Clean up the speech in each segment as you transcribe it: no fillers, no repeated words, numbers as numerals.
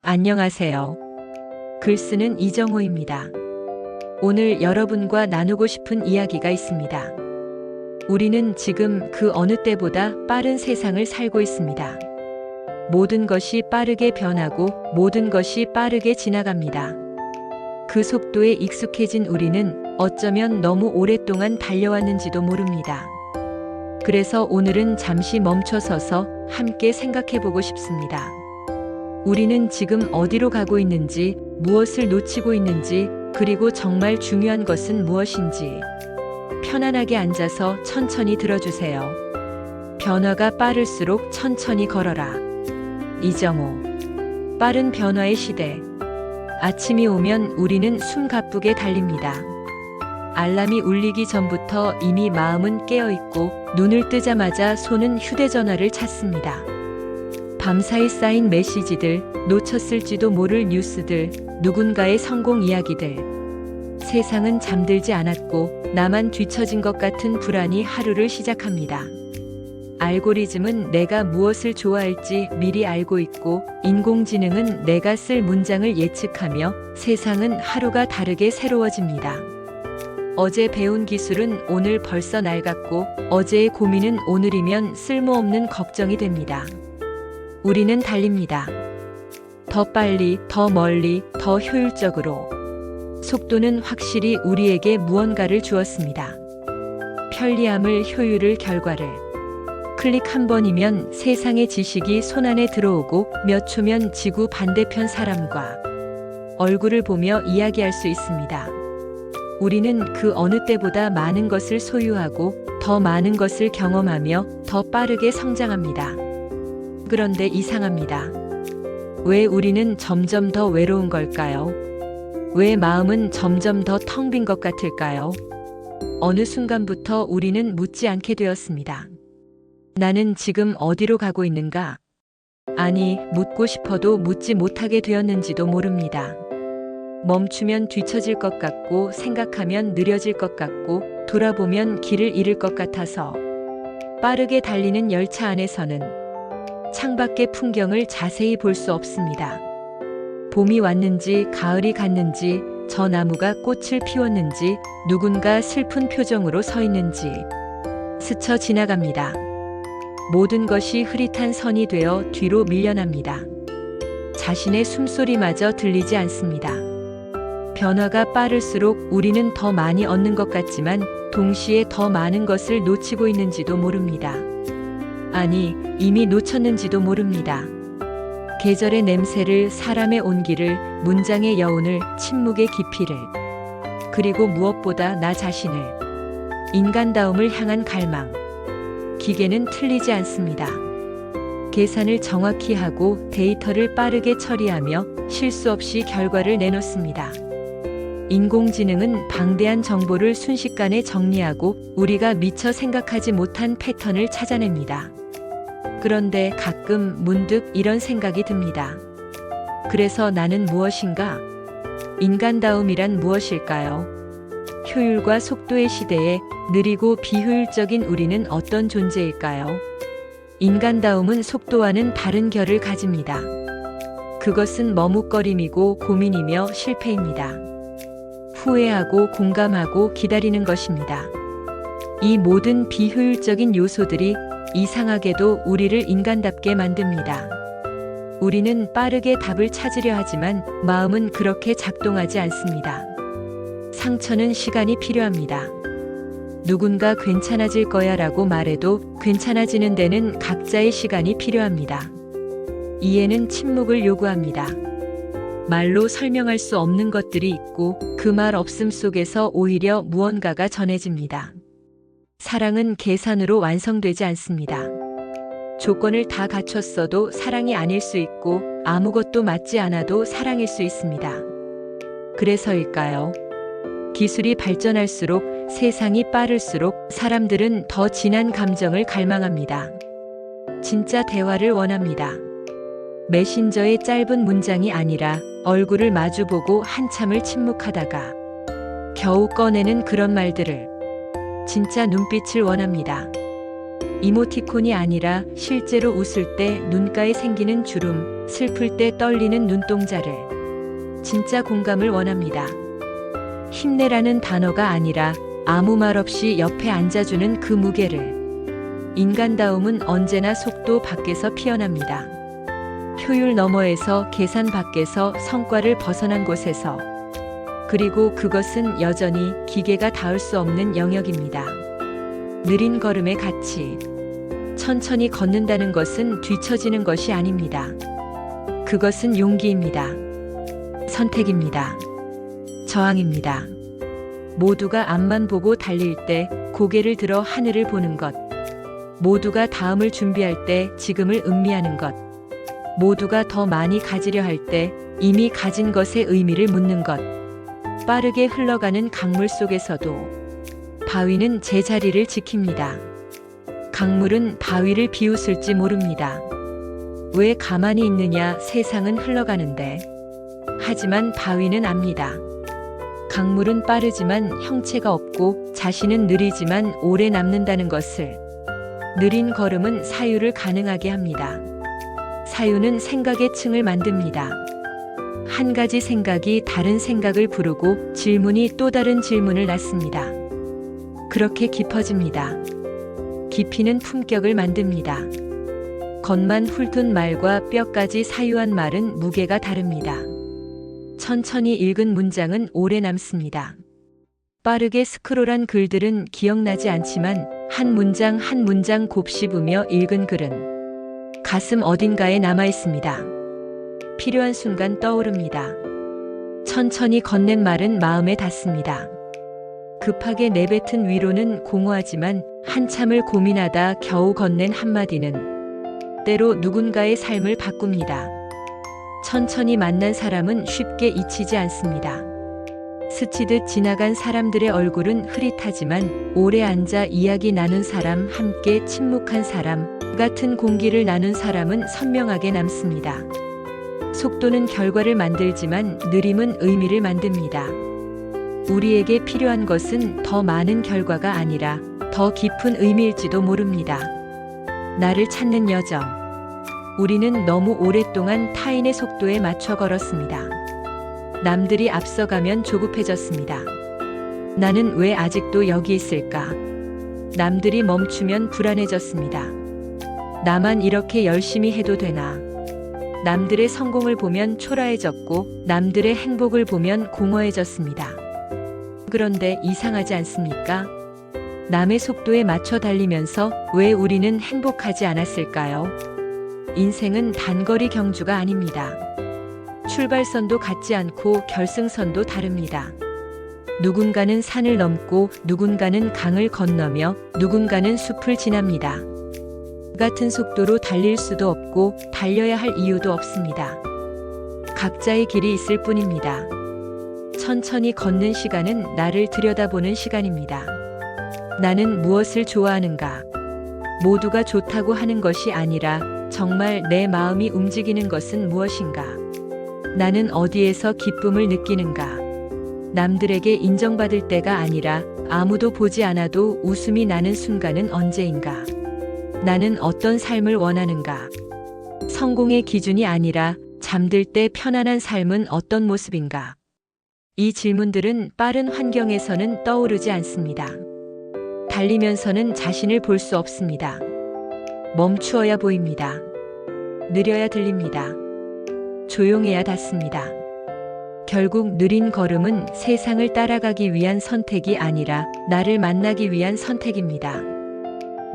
안녕하세요. 글 쓰는 이정호입니다. 오늘 여러분과 나누고 싶은 이야기가 있습니다. 우리는 지금 그 어느 때보다 빠른 세상을 살고 있습니다. 모든 것이 빠르게 변하고 모든 것이 빠르게 지나갑니다. 그 속도에 익숙해진 우리는 어쩌면 너무 오랫동안 달려왔는지도 모릅니다. 그래서 오늘은 잠시 멈춰서서 함께 생각해보고 싶습니다. 우리는 지금 어디로 가고 있는지, 무엇을 놓치고 있는지, 그리고 정말 중요한 것은 무엇인지. 편안하게 앉아서 천천히 들어주세요. 변화가 빠를수록 천천히 걸어라. 이정호. 빠른 변화의 시대. 아침이 오면 우리는 숨가쁘게 달립니다. 알람이 울리기 전부터 이미 마음은 깨어있고 눈을 뜨자마자 손은 휴대전화를 찾습니다. 밤사이 쌓인 메시지들, 놓쳤을지도 모를 뉴스들, 누군가의 성공 이야기들. 세상은 잠들지 않았고 나만 뒤처진 것 같은 불안이 하루를 시작합니다. 알고리즘은 내가 무엇을 좋아할지 미리 알고 있고 인공지능은 내가 쓸 문장을 예측하며 세상은 하루가 다르게 새로워집니다. 어제 배운 기술은 오늘 벌써 낡았고 어제의 고민은 오늘이면 쓸모없는 걱정이 됩니다. 우리는 달립니다. 더 빨리, 더 멀리, 더 효율적으로. 속도는 확실히 우리에게 무언가를 주었습니다. 편리함을, 효율을, 결과를. 클릭 한 번이면 세상의 지식이 손안에 들어오고 몇 초면 지구 반대편 사람과 얼굴을 보며 이야기할 수 있습니다. 우리는 그 어느 때보다 많은 것을 소유하고 더 많은 것을 경험하며 더 빠르게 성장합니다. 그런데 이상합니다. 왜 우리는 점점 더 외로운 걸까요? 왜 마음은 점점 더 텅 빈 것 같을까요? 어느 순간부터 우리는 묻지 않게 되었습니다. 나는 지금 어디로 가고 있는가? 아니, 묻고 싶어도 묻지 못하게 되었는지도 모릅니다. 멈추면 뒤처질 것 같고 생각하면 느려질 것 같고 돌아보면 길을 잃을 것 같아서 빠르게 달리는 열차 안에서는 창밖의 풍경을 자세히 볼 수 없습니다. 봄이 왔는지 가을이 갔는지 저 나무가 꽃을 피웠는지 누군가 슬픈 표정으로 서 있는지 스쳐 지나갑니다. 모든 것이 흐릿한 선이 되어 뒤로 밀려납니다. 자신의 숨소리마저 들리지 않습니다. 변화가 빠를수록 우리는 더 많이 얻는 것 같지만 동시에 더 많은 것을 놓치고 있는지도 모릅니다. 아니, 이미 놓쳤는지도 모릅니다. 계절의 냄새를, 사람의 온기를, 문장의 여운을, 침묵의 깊이를. 그리고 무엇보다 나 자신을. 인간다움을 향한 갈망. 기계는 틀리지 않습니다. 계산을 정확히 하고 데이터를 빠르게 처리하며 실수 없이 결과를 내놓습니다. 인공지능은 방대한 정보를 순식간에 정리하고 우리가 미처 생각하지 못한 패턴을 찾아냅니다. 그런데 가끔 문득 이런 생각이 듭니다. 그래서 나는 무엇인가? 인간다움이란 무엇일까요? 효율과 속도의 시대에 느리고 비효율적인 우리는 어떤 존재일까요? 인간다움은 속도와는 다른 결을 가집니다. 그것은 머뭇거림이고 고민이며 실패입니다. 후회하고 공감하고 기다리는 것입니다. 이 모든 비효율적인 요소들이 이상하게도 우리를 인간답게 만듭니다. 우리는 빠르게 답을 찾으려 하지만 마음은 그렇게 작동하지 않습니다. 상처는 시간이 필요합니다. 누군가 괜찮아질 거야 라고 말해도 괜찮아지는 데는 각자의 시간이 필요합니다. 이해는 침묵을 요구합니다. 말로 설명할 수 없는 것들이 있고 그 말 없음 속에서 오히려 무언가가 전해집니다. 사랑은 계산으로 완성되지 않습니다. 조건을 다 갖췄어도 사랑이 아닐 수 있고 아무것도 맞지 않아도 사랑일 수 있습니다. 그래서일까요? 기술이 발전할수록 세상이 빠를수록 사람들은 더 진한 감정을 갈망합니다. 진짜 대화를 원합니다. 메신저의 짧은 문장이 아니라 얼굴을 마주보고 한참을 침묵하다가 겨우 꺼내는 그런 말들을. 진짜 눈빛을 원합니다. 이모티콘이 아니라 실제로 웃을 때 눈가에 생기는 주름, 슬플 때 떨리는 눈동자를. 진짜 공감을 원합니다. 힘내라는 단어가 아니라 아무 말 없이 옆에 앉아주는 그 무게를. 인간다움은 언제나 속도 밖에서 피어납니다. 효율 너머에서, 계산 밖에서, 성과를 벗어난 곳에서. 그리고 그것은 여전히 기계가 닿을 수 없는 영역입니다. 느린 걸음의 가치. 천천히 걷는다는 것은 뒤처지는 것이 아닙니다. 그것은 용기입니다. 선택입니다. 저항입니다. 모두가 앞만 보고 달릴 때 고개를 들어 하늘을 보는 것. 모두가 다음을 준비할 때 지금을 음미하는 것. 모두가 더 많이 가지려 할 때 이미 가진 것의 의미를 묻는 것. 빠르게 흘러가는 강물 속에서도 바위는 제자리를 지킵니다. 강물은 바위를 비웃을지 모릅니다. 왜 가만히 있느냐, 세상은 흘러가는데. 하지만 바위는 압니다. 강물은 빠르지만 형체가 없고 자신은 느리지만 오래 남는다는 것을. 느린 걸음은 사유를 가능하게 합니다. 사유는 생각의 층을 만듭니다. 한 가지 생각이 다른 생각을 부르고 질문이 또 다른 질문을 낳습니다. 그렇게 깊어집니다. 깊이는 품격을 만듭니다. 겉만 훑은 말과 뼈까지 사유한 말은 무게가 다릅니다. 천천히 읽은 문장은 오래 남습니다. 빠르게 스크롤한 글들은 기억나지 않지만 한 문장 한 문장 곱씹으며 읽은 글은 가슴 어딘가에 남아 있습니다. 필요한 순간 떠오릅니다. 천천히 건넨 말은 마음에 닿습니다. 급하게 내뱉은 위로는 공허하지만 한참을 고민하다 겨우 건넨 한마디는 때로 누군가의 삶을 바꿉니다. 천천히 만난 사람은 쉽게 잊히지 않습니다. 스치듯 지나간 사람들의 얼굴은 흐릿하지만 오래 앉아 이야기 나눈 사람, 함께 침묵한 사람, 같은 공기를 나눈 사람은 선명하게 남습니다. 속도는 결과를 만들지만 느림은 의미를 만듭니다. 우리에게 필요한 것은 더 많은 결과가 아니라 더 깊은 의미일지도 모릅니다. 나를 찾는 여정. 우리는 너무 오랫동안 타인의 속도에 맞춰 걸었습니다. 남들이 앞서가면 조급해졌습니다. 나는 왜 아직도 여기 있을까? 남들이 멈추면 불안해졌습니다. 나만 이렇게 열심히 해도 되나? 남들의 성공을 보면 초라해졌고 남들의 행복을 보면 공허해졌습니다. 그런데 이상하지 않습니까? 남의 속도에 맞춰 달리면서 왜 우리는 행복하지 않았을까요? 인생은 단거리 경주가 아닙니다. 출발선도 같지 않고 결승선도 다릅니다. 누군가는 산을 넘고 누군가는 강을 건너며 누군가는 숲을 지납니다. 같은 속도로 달릴 수도 없고 달려야 할 이유도 없습니다. 각자의 길이 있을 뿐입니다. 천천히 걷는 시간은 나를 들여다보는 시간입니다. 나는 무엇을 좋아하는가? 모두가 좋다고 하는 것이 아니라 정말 내 마음이 움직이는 것은 무엇인가? 나는 어디에서 기쁨을 느끼는가? 남들에게 인정받을 때가 아니라 아무도 보지 않아도 웃음이 나는 순간은 언제인가? 나는 어떤 삶을 원하는가? 성공의 기준이 아니라 잠들 때 편안한 삶은 어떤 모습인가? 이 질문들은 빠른 환경에서는 떠오르지 않습니다. 달리면서는 자신을 볼 수 없습니다. 멈추어야 보입니다. 느려야 들립니다. 조용해야 닿습니다. 결국 느린 걸음은 세상을 따라가기 위한 선택이 아니라 나를 만나기 위한 선택입니다.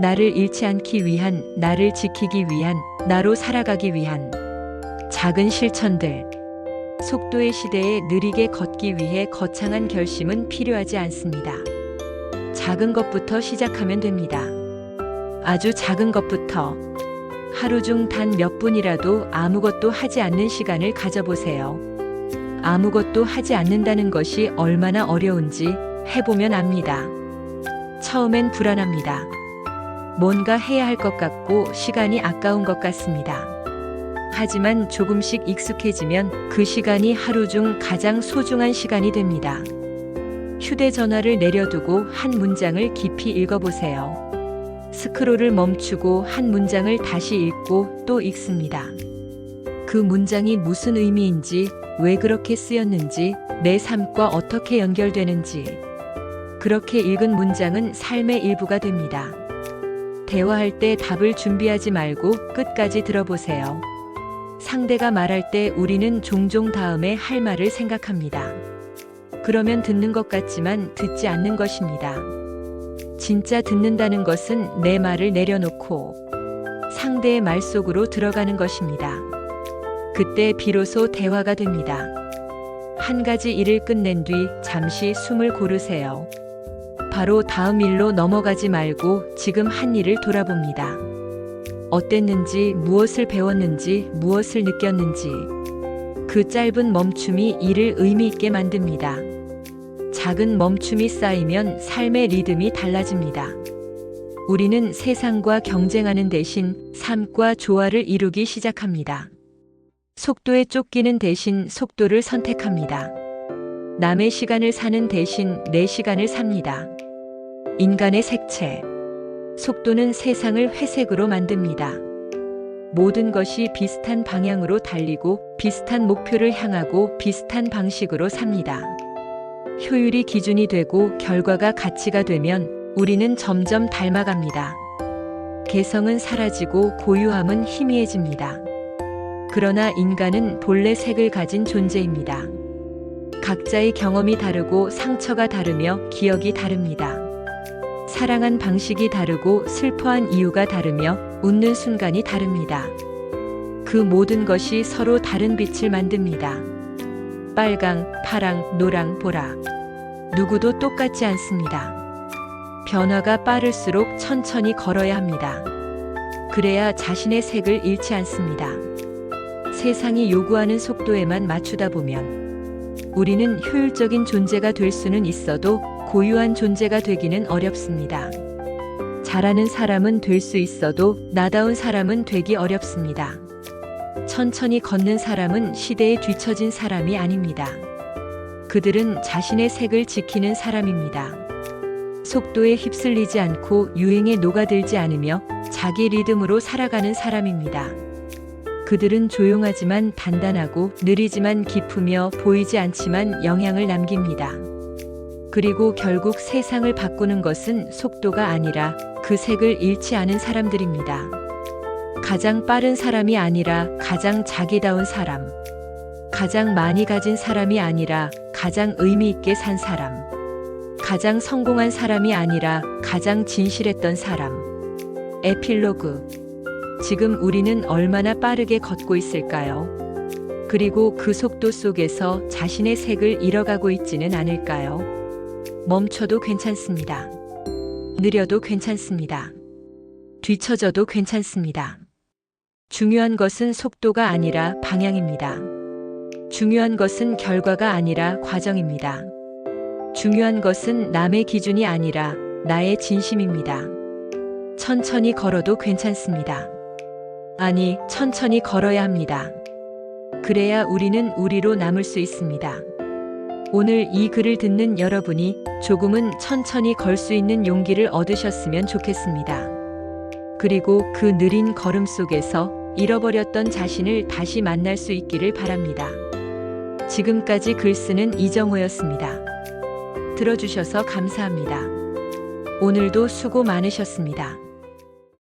나를 잃지 않기 위한, 나를 지키기 위한, 나로 살아가기 위한 작은 실천들. 속도의 시대에 느리게 걷기 위해 거창한 결심은 필요하지 않습니다. 작은 것부터 시작하면 됩니다. 아주 작은 것부터. 하루 중 단 몇 분이라도 아무것도 하지 않는 시간을 가져보세요. 아무것도 하지 않는다는 것이 얼마나 어려운지 해보면 압니다. 처음엔 불안합니다. 뭔가 해야 할 것 같고 시간이 아까운 것 같습니다. 하지만 조금씩 익숙해지면 그 시간이 하루 중 가장 소중한 시간이 됩니다. 휴대전화를 내려두고 한 문장을 깊이 읽어보세요. 스크롤을 멈추고 한 문장을 다시 읽고 또 읽습니다. 그 문장이 무슨 의미인지, 왜 그렇게 쓰였는지, 내 삶과 어떻게 연결되는지. 그렇게 읽은 문장은 삶의 일부가 됩니다. 대화할 때 답을 준비하지 말고 끝까지 들어보세요. 상대가 말할 때 우리는 종종 다음에 할 말을 생각합니다. 그러면 듣는 것 같지만 듣지 않는 것입니다. 진짜 듣는다는 것은 내 말을 내려놓고 상대의 말 속으로 들어가는 것입니다. 그때 비로소 대화가 됩니다. 한 가지 일을 끝낸 뒤 잠시 숨을 고르세요. 바로 다음 일로 넘어가지 말고 지금 한 일을 돌아봅니다. 어땠는지, 무엇을 배웠는지, 무엇을 느꼈는지. 그 짧은 멈춤이 일을 의미 있게 만듭니다. 작은 멈춤이 쌓이면 삶의 리듬이 달라집니다. 우리는 세상과 경쟁하는 대신 삶과 조화를 이루기 시작합니다. 속도에 쫓기는 대신 속도를 선택합니다. 남의 시간을 사는 대신 내 시간을 삽니다. 인간의 색채. 속도는 세상을 회색으로 만듭니다. 모든 것이 비슷한 방향으로 달리고 비슷한 목표를 향하고 비슷한 방식으로 삽니다. 효율이 기준이 되고 결과가 가치가 되면 우리는 점점 닮아갑니다. 개성은 사라지고 고유함은 희미해집니다. 그러나 인간은 본래 색을 가진 존재입니다. 각자의 경험이 다르고 상처가 다르며 기억이 다릅니다. 사랑한 방식이 다르고 슬퍼한 이유가 다르며 웃는 순간이 다릅니다. 그 모든 것이 서로 다른 빛을 만듭니다. 빨강, 파랑, 노랑, 보라. 누구도 똑같지 않습니다. 변화가 빠를수록 천천히 걸어야 합니다. 그래야 자신의 색을 잃지 않습니다. 세상이 요구하는 속도에만 맞추다 보면 우리는 효율적인 존재가 될 수는 있어도 고유한 존재가 되기는 어렵습니다. 잘하는 사람은 될 수 있어도 나다운 사람은 되기 어렵습니다. 천천히 걷는 사람은 시대에 뒤처진 사람이 아닙니다. 그들은 자신의 색을 지키는 사람입니다. 속도에 휩쓸리지 않고 유행에 녹아들지 않으며 자기 리듬으로 살아가는 사람입니다. 그들은 조용하지만 단단하고 느리지만 깊으며 보이지 않지만 영향을 남깁니다. 그리고 결국 세상을 바꾸는 것은 속도가 아니라 그 색을 잃지 않은 사람들입니다. 가장 빠른 사람이 아니라 가장 자기다운 사람. 가장 많이 가진 사람이 아니라 가장 의미 있게 산 사람. 가장 성공한 사람이 아니라 가장 진실했던 사람. 에필로그. 지금 우리는 얼마나 빠르게 걷고 있을까요? 그리고 그 속도 속에서 자신의 색을 잃어가고 있지는 않을까요? 멈춰도 괜찮습니다. 느려도 괜찮습니다. 뒤처져도 괜찮습니다. 중요한 것은 속도가 아니라 방향입니다. 중요한 것은 결과가 아니라 과정입니다. 중요한 것은 남의 기준이 아니라 나의 진심입니다. 천천히 걸어도 괜찮습니다. 아니, 천천히 걸어야 합니다. 그래야 우리는 우리로 남을 수 있습니다. 오늘 이 글을 듣는 여러분이 조금은 천천히 걸 수 있는 용기를 얻으셨으면 좋겠습니다. 그리고 그 느린 걸음 속에서 잃어버렸던 자신을 다시 만날 수 있기를 바랍니다. 지금까지 글 쓰는 이정호였습니다. 들어주셔서 감사합니다. 오늘도 수고 많으셨습니다.